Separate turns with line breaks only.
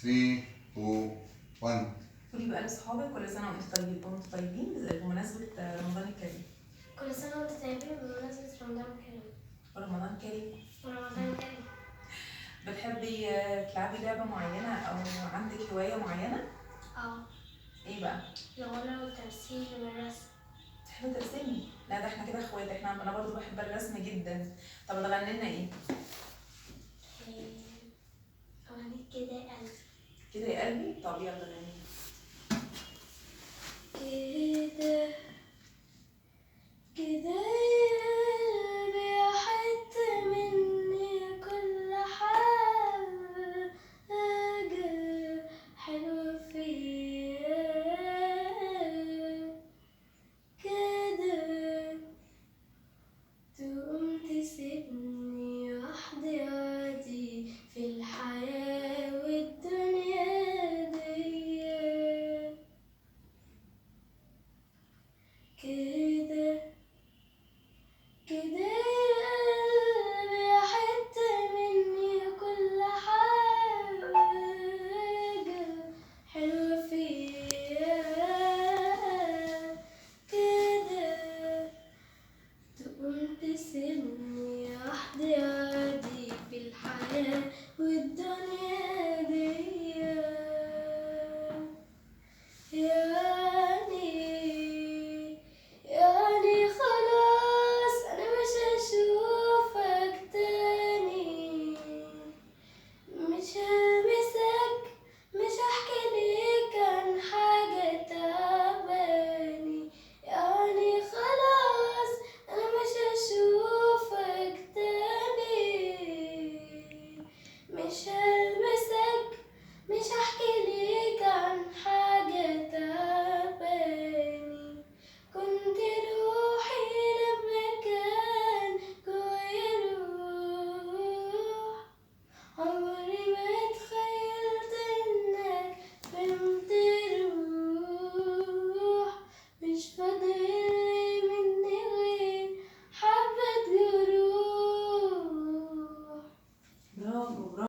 3 2 1.
قولي بقى لاصحابك كل سنه وانتم طيبين بمناسبه رمضان الكريم.
كل سنة وانتم طيبين بمناسبة رمضان الكريم.
ورمضان كريم.
ورمضان كريم.
بتحبي تلعبي لعبه معينه او عندك هوايه معينه؟ ايه بقى؟
الغنى والتمثيل والرسم.
تحبي ترسمي؟ لا ده احنا كده اخوات، انا برضو بحب الرسم جدا. طب تغني لنا ايه؟
أغنية كده يا قلبي.
كده يا قلبي. طب يلا غني.